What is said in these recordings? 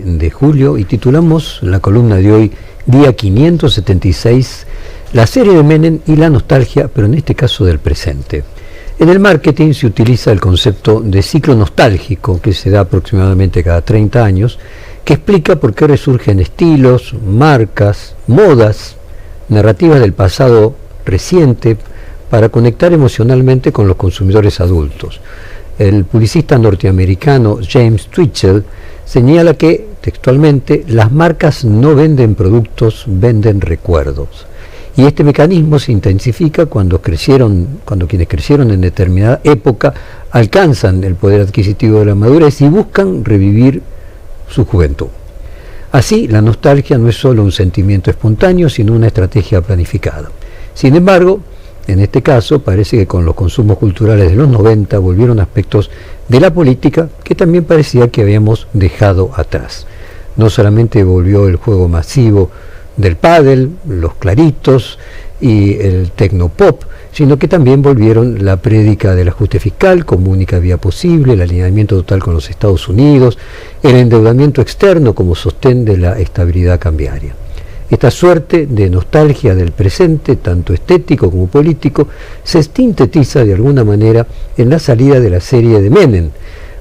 de julio y titulamos la columna de hoy Día 576, la serie de Menem y la nostalgia, pero en este caso del presente. En el marketing se utiliza el concepto de ciclo nostálgico que se da aproximadamente cada 30 años, que explica por qué resurgen estilos, marcas, modas, narrativas del pasado reciente para conectar emocionalmente con los consumidores adultos. El publicista norteamericano James Twitchell señala que, textualmente, las marcas no venden productos, venden recuerdos. Y este mecanismo se intensifica cuando quienes crecieron en determinada época alcanzan el poder adquisitivo de la madurez y buscan revivir su juventud. Así, la nostalgia no es solo un sentimiento espontáneo, sino una estrategia planificada. Sin embargo, en este caso, parece que con los consumos culturales de los 90 volvieron aspectos de la política que también parecía que habíamos dejado atrás. No solamente volvió el juego masivo del pádel, los claritos y el tecnopop, sino que también volvieron la prédica del ajuste fiscal como única vía posible, el alineamiento total con los Estados Unidos, el endeudamiento externo como sostén de la estabilidad cambiaria. Esta suerte de nostalgia del presente, tanto estético como político, se sintetiza de alguna manera en la salida de la serie de Menem,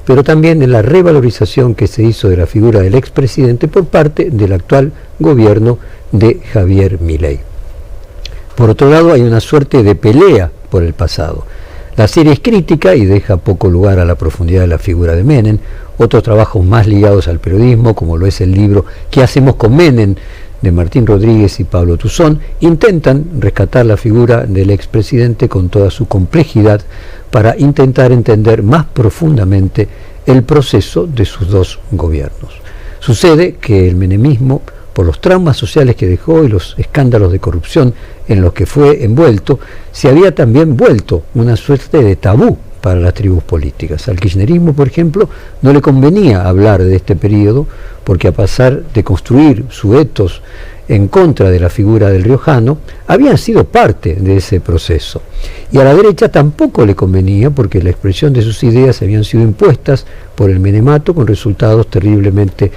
pero también en la revalorización que se hizo de la figura del expresidente por parte del actual gobierno de Javier Milei. Por otro lado, hay una suerte de pelea por el pasado. La serie es crítica y deja poco lugar a la profundidad de la figura de Menem. Otros trabajos más ligados al periodismo, como lo es el libro ¿Qué hacemos con Menem?, de Martín Rodríguez y Pablo Tuzón, intentan rescatar la figura del expresidente con toda su complejidad para intentar entender más profundamente el proceso de sus dos gobiernos. Sucede que el menemismo, por los traumas sociales que dejó y los escándalos de corrupción en los que fue envuelto, se había también vuelto una suerte de tabú para las tribus políticas. Al kirchnerismo, por ejemplo, no le convenía hablar de este periodo porque a pesar de construir su etos en contra de la figura del riojano, habían sido parte de ese proceso. Y a la derecha tampoco le convenía porque la expresión de sus ideas habían sido impuestas por el menemato con resultados terriblemente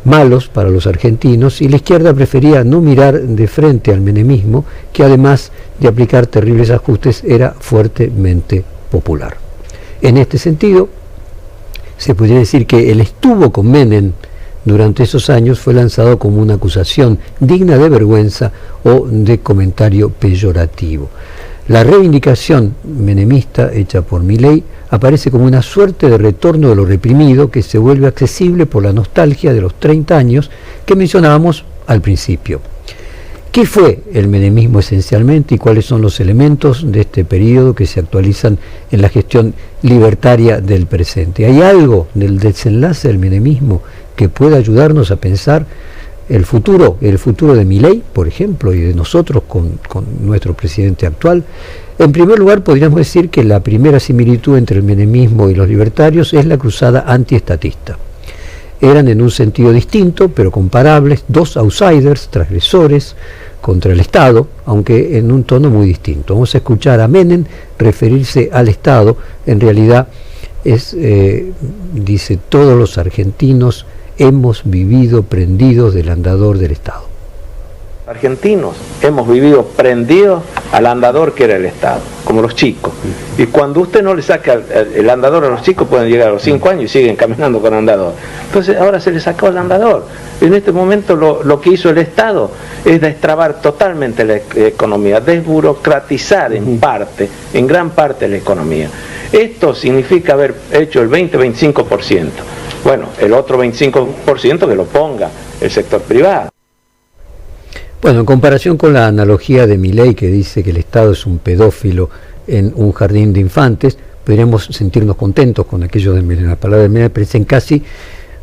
malos para los argentinos, y la izquierda prefería no mirar de frente al menemismo, que además de aplicar terribles ajustes era fuertemente popular. En este sentido, se podría decir que el estuvo con Menem durante esos años fue lanzado como una acusación digna de vergüenza o de comentario peyorativo. La reivindicación menemista hecha por Milei aparece como una suerte de retorno de lo reprimido que se vuelve accesible por la nostalgia de los 30 años que mencionábamos al principio. ¿Qué fue el menemismo esencialmente y cuáles son los elementos de este periodo que se actualizan en la gestión libertaria del presente? ¿Hay algo del desenlace del menemismo que pueda ayudarnos a pensar el futuro de Milei, por ejemplo, y de nosotros con nuestro presidente actual? En primer lugar, podríamos decir que la primera similitud entre el menemismo y los libertarios es la cruzada antiestatista. Eran en un sentido distinto, pero comparables, dos outsiders, transgresores contra el Estado, aunque en un tono muy distinto. Vamos a escuchar a Menem referirse al Estado. En realidad dice, todos los argentinos hemos vivido prendidos del andador del Estado. Argentinos hemos vivido prendidos al andador que era el Estado, como los chicos. Y cuando usted no le saca el andador a los chicos, pueden llegar a los 5 años y siguen caminando con andador. Entonces ahora se le sacó el andador. En este momento lo que hizo el Estado es destrabar totalmente la economía, desburocratizar en gran parte la economía. Esto significa haber hecho el 20-25%. Bueno, el otro 25% que lo ponga el sector privado. Bueno, en comparación con la analogía de Milei, que dice que el Estado es un pedófilo en un jardín de infantes, podríamos sentirnos contentos con aquello de Menem. Las palabras de Menem parecen casi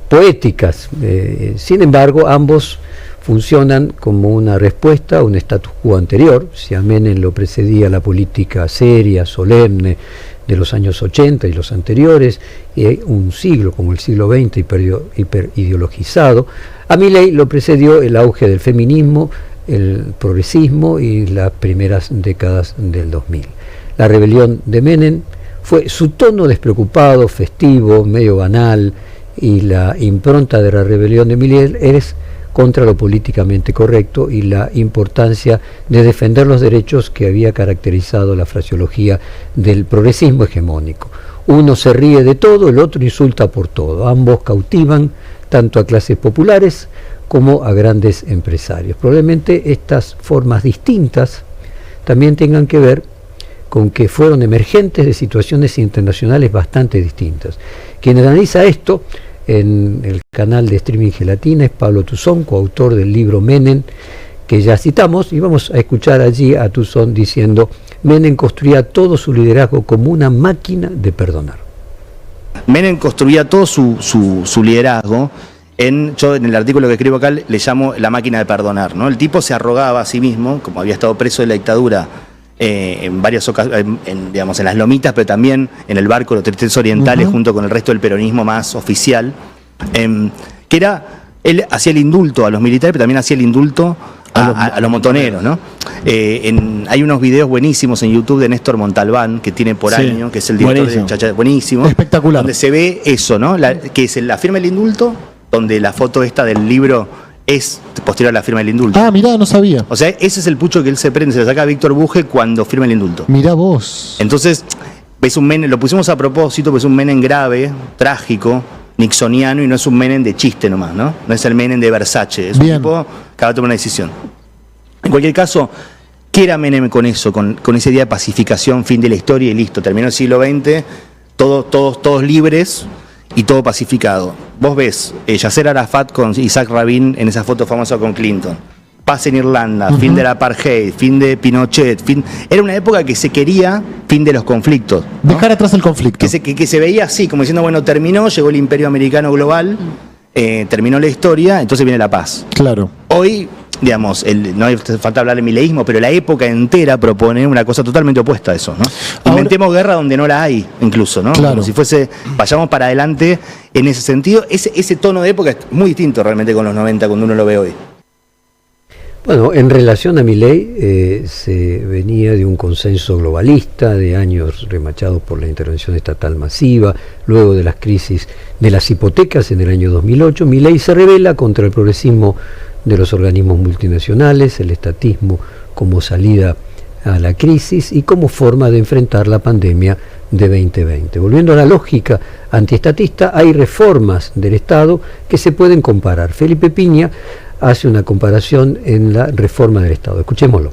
poéticas. Sin embargo, ambos funcionan como una respuesta a un status quo anterior. Si a Menem lo precedía la política seria, solemne de los años 80 y los anteriores, y un siglo como el siglo XX hiperideologizado, a Milei lo precedió el auge del feminismo, el progresismo y las primeras décadas del 2000. La rebelión de Menem fue su tono despreocupado, festivo, medio banal, y la impronta de la rebelión de Milei es contra lo políticamente correcto y la importancia de defender los derechos que había caracterizado la fraseología del progresismo hegemónico. Uno se ríe de todo, el otro insulta por todo. Ambos cautivan tanto a clases populares como a grandes empresarios. Probablemente estas formas distintas también tengan que ver con que fueron emergentes de situaciones internacionales bastante distintas. Quien analiza esto en el canal de streaming Gelatina es Pablo Tuzón, coautor del libro Menem, que ya citamos, y vamos a escuchar allí a Tuzón diciendo: Menem construía todo su liderazgo como una máquina de perdonar. Menem construía todo su liderazgo yo en el artículo que escribo acá le llamo la máquina de perdonar, ¿no? El tipo se arrogaba a sí mismo, como había estado preso de la dictadura en varias ocasiones, digamos, en las lomitas, pero también en el barco de los Tres Orientales, junto con el resto del peronismo más oficial, que era, él hacía el indulto a los militares, pero también hacía el indulto a los montoneros, ¿no? Hay unos videos buenísimos en YouTube de Néstor Montalbán, que tiene por año, que es el director de Chacha, buenísimo. Espectacular. Donde se ve eso, ¿no? Que es la firma del indulto, donde la foto esta del libro es posterior a la firma del indulto. Ah, mirá, no sabía. O sea, ese es el pucho que él se prende, se lo saca a Víctor Buje cuando firma el indulto. Mirá vos. Entonces, ves un Menem, lo pusimos a propósito, pues es un Menem grave, trágico, nixoniano, y no es un Menem de chiste nomás, ¿no? No es el Menem de Versace, es un tipo que va a tomar una decisión. En cualquier caso, ¿qué era Menem con eso? Con esa idea de pacificación, fin de la historia y listo. Terminó el siglo XX, todos libres y todo pacificado. Vos ves Yasser Arafat con Isaac Rabin en esa foto famosa con Clinton. Paz en Irlanda, fin del apartheid, fin de Pinochet, era una época que se quería fin de los conflictos, ¿no? Dejar atrás el conflicto. Que se veía así, como diciendo, bueno, terminó, llegó el imperio americano global, terminó la historia, entonces viene la paz. Claro. Hoy, digamos, no hace falta hablar de mileísmo, pero la época entera propone una cosa totalmente opuesta a eso, ¿no? Inventemos guerra donde no la hay, incluso, ¿no? Claro. Como si fuese, vayamos para adelante en ese sentido. Ese tono de época es muy distinto realmente con los 90 cuando uno lo ve hoy. Bueno, en relación a Milei, se venía de un consenso globalista, de años remachados por la intervención estatal masiva, luego de las crisis de las hipotecas en el año 2008, Milei se rebela contra el progresismo de los organismos multinacionales, el estatismo como salida a la crisis y como forma de enfrentar la pandemia de 2020. Volviendo a la lógica antiestatista, hay reformas del Estado que se pueden comparar. Felipe Piña hace una comparación en la reforma del Estado. Escuchémoslo.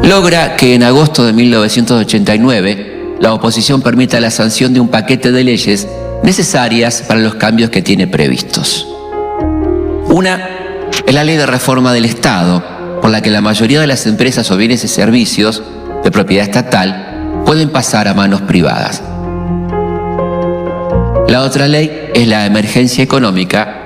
Logra que en agosto de 1989 la oposición permita la sanción de un paquete de leyes necesarias para los cambios que tiene previstos. Una es la ley de reforma del Estado, por la que la mayoría de las empresas o bienes y servicios de propiedad estatal pueden pasar a manos privadas. La otra ley es la emergencia económica,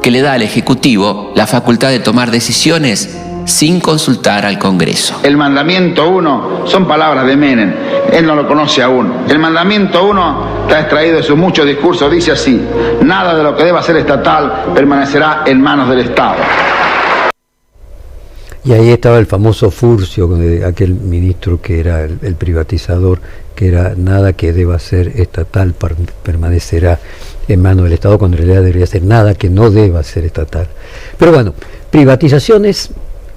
que le da al Ejecutivo la facultad de tomar decisiones sin consultar al Congreso. El mandamiento 1 son palabras de Menem, él no lo conoce aún. El mandamiento 1 está extraído de sus muchos discursos, dice así: nada de lo que deba ser estatal permanecerá en manos del Estado. Y ahí estaba el famoso furcio, aquel ministro que era el privatizador, que era nada que deba ser estatal permanecerá en manos del Estado, cuando en realidad debería ser nada que no deba ser estatal. Pero bueno, privatizaciones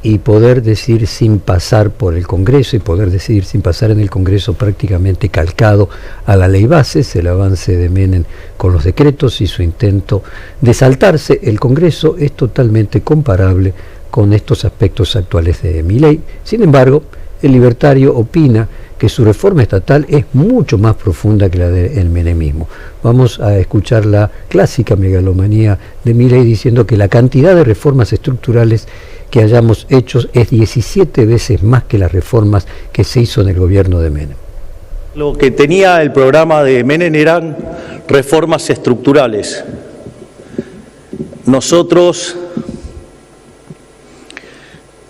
y poder decir sin pasar por el Congreso, y poder decidir sin pasar en el Congreso prácticamente calcado a la ley bases, el avance de Menem con los decretos y su intento de saltarse el Congreso es totalmente comparable con estos aspectos actuales de Milei. Sin embargo, el libertario opina que su reforma estatal es mucho más profunda que la del menemismo. Vamos a escuchar la clásica megalomanía de Milei diciendo que la cantidad de reformas estructurales que hayamos hecho es 17 veces más que las reformas que se hizo en el gobierno de Menem. Lo que tenía el programa de Menem eran reformas estructurales. Nosotros,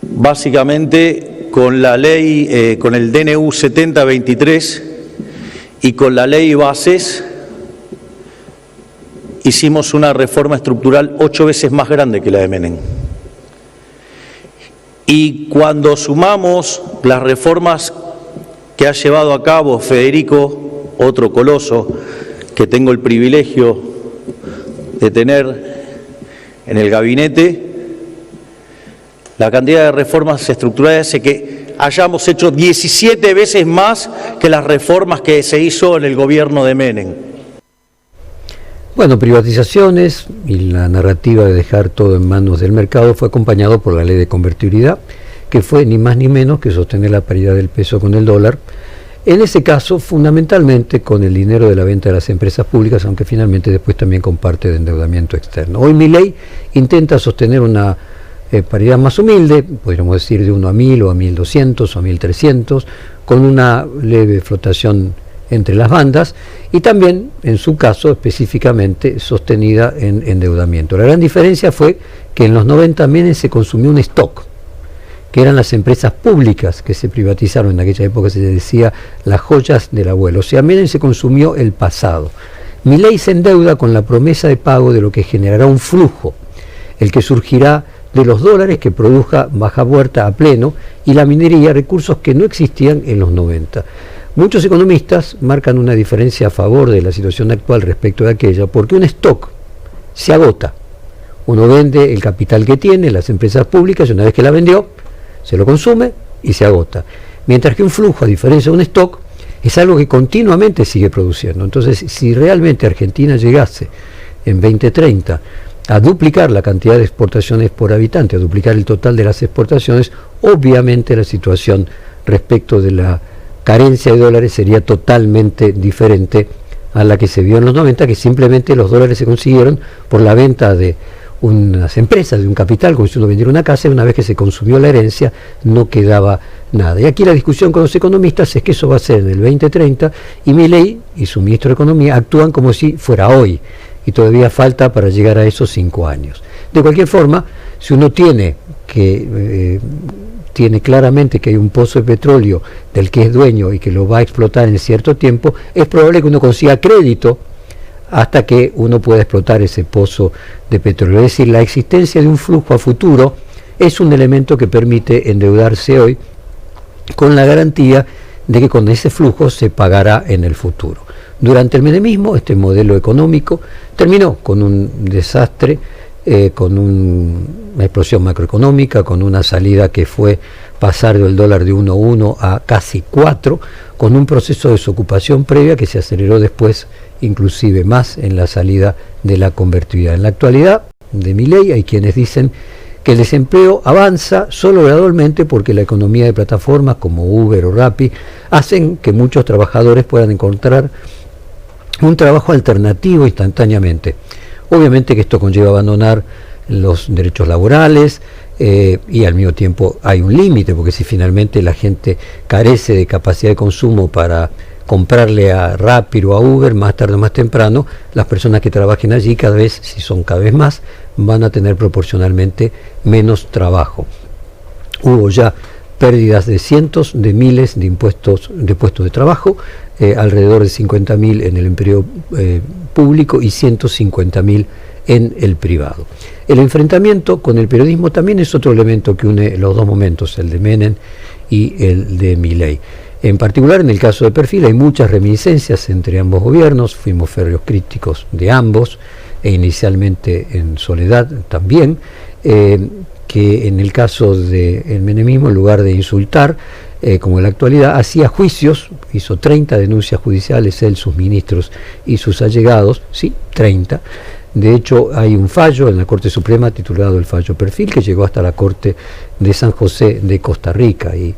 básicamente, con la ley, con el DNU 7023 y con la ley bases, hicimos una reforma estructural 8 veces más grande que la de Menem. Y cuando sumamos las reformas que ha llevado a cabo Federico, otro coloso que tengo el privilegio de tener en el gabinete, la cantidad de reformas estructurales hace que hayamos hecho 17 veces más que las reformas que se hizo en el gobierno de Menem. Bueno, privatizaciones y la narrativa de dejar todo en manos del mercado fue acompañado por la ley de convertibilidad, que fue ni más ni menos que sostener la paridad del peso con el dólar, en ese caso fundamentalmente con el dinero de la venta de las empresas públicas, aunque finalmente después también con parte de endeudamiento externo. Hoy Milei intenta sostener una paridad más humilde, podríamos decir de 1 a 1000 o a 1200 o a 1300, con una leve flotación entre las bandas y también, en su caso específicamente, sostenida en endeudamiento. La gran diferencia fue que en los 90 Menem se consumió un stock, que eran las empresas públicas que se privatizaron. En aquella época se decía las joyas del abuelo. O sea, Menem se consumió el pasado. Milei se endeuda con la promesa de pago de lo que generará un flujo, el que surgirá de los dólares que produzca Vaca Muerta a pleno y la minería, recursos que no existían en los 90. Muchos economistas marcan una diferencia a favor de la situación actual respecto de aquella, porque un stock se agota. Uno vende el capital que tiene, las empresas públicas, y una vez que la vendió, se lo consume y se agota. Mientras que un flujo, a diferencia de un stock, es algo que continuamente sigue produciendo. Entonces, si realmente Argentina llegase en 2030 a duplicar la cantidad de exportaciones por habitante, a duplicar el total de las exportaciones, obviamente la situación respecto de la carencia de dólares sería totalmente diferente a la que se vio en los 90, que simplemente los dólares se consiguieron por la venta de unas empresas, de un capital, como si uno vendiera una casa, y una vez que se consumió la herencia no quedaba nada. Y aquí la discusión con los economistas es que eso va a ser en el 2030 y Milei y su ministro de Economía actúan como si fuera hoy y todavía falta para llegar a esos 5 años. De cualquier forma, si uno tiene claramente que hay un pozo de petróleo del que es dueño y que lo va a explotar en cierto tiempo, es probable que uno consiga crédito hasta que uno pueda explotar ese pozo de petróleo. Es decir, la existencia de un flujo a futuro es un elemento que permite endeudarse hoy con la garantía de que con ese flujo se pagará en el futuro. Durante el menemismo, este modelo económico terminó con un desastre, con una explosión macroeconómica, con una salida que fue pasar del dólar de 1,1 a casi 4, con un proceso de desocupación previa que se aceleró después inclusive más en la salida de la convertibilidad. En la actualidad de Milei hay quienes dicen que el desempleo avanza solo gradualmente porque la economía de plataformas como Uber o Rappi hacen que muchos trabajadores puedan encontrar un trabajo alternativo instantáneamente. Obviamente que esto conlleva abandonar los derechos laborales y al mismo tiempo hay un límite, porque si finalmente la gente carece de capacidad de consumo para comprarle a Rappi o a Uber, más tarde o más temprano, las personas que trabajen allí cada vez, si son cada vez más, van a tener proporcionalmente menos trabajo. Hubo ya pérdidas de cientos de miles de puestos de trabajo, alrededor de 50.000 en el empleo público y 150.000 en el privado. El enfrentamiento con el periodismo también es otro elemento que une los dos momentos, el de Menem y el de Milei. En particular, en el caso de Perfil hay muchas reminiscencias entre ambos gobiernos, fuimos férreos críticos de ambos, e inicialmente en Soledad también, que en el caso del menemismo, en lugar de insultar, como en la actualidad, hacía juicios, hizo 30 denuncias judiciales, él, sus ministros y sus allegados, sí, 30. De hecho, hay un fallo en la Corte Suprema titulado el fallo Perfil, que llegó hasta la Corte de San José de Costa Rica, y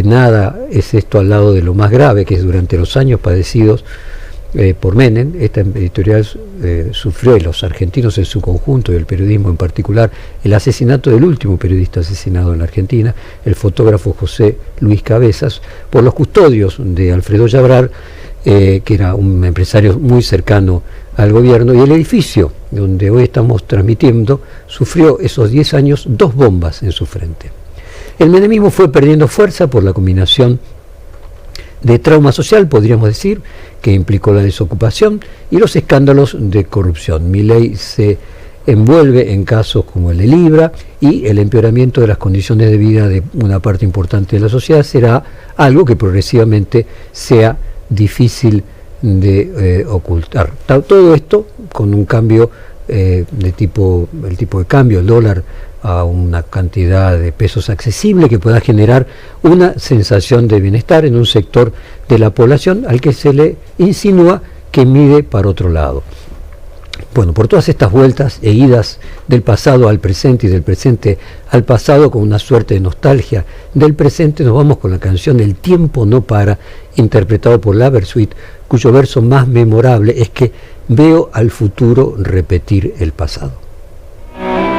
nada es esto al lado de lo más grave, que es durante los años padecidos por Menem. Esta editorial sufrió, y los argentinos en su conjunto y el periodismo en particular, el asesinato del último periodista asesinado en la Argentina, el fotógrafo José Luis Cabezas, por los custodios de Alfredo Yabrar, que era un empresario muy cercano al gobierno, y el edificio donde hoy estamos transmitiendo sufrió esos 10 años 2 bombas en su frente. El menemismo fue perdiendo fuerza por la combinación de trauma social, podríamos decir, que implicó la desocupación y los escándalos de corrupción. Milei se envuelve en casos como el de Libra, y el empeoramiento de las condiciones de vida de una parte importante de la sociedad será algo que progresivamente sea difícil de ocultar. Todo esto con un cambio el tipo de cambio, el dólar, a una cantidad de pesos accesible que pueda generar una sensación de bienestar en un sector de la población al que se le insinúa que mide para otro lado. Bueno, por todas estas vueltas e idas del pasado al presente y del presente al pasado, con una suerte de nostalgia del presente, nos vamos con la canción El tiempo no para, interpretado por la Versuit, cuyo verso más memorable es que veo al futuro repetir el pasado.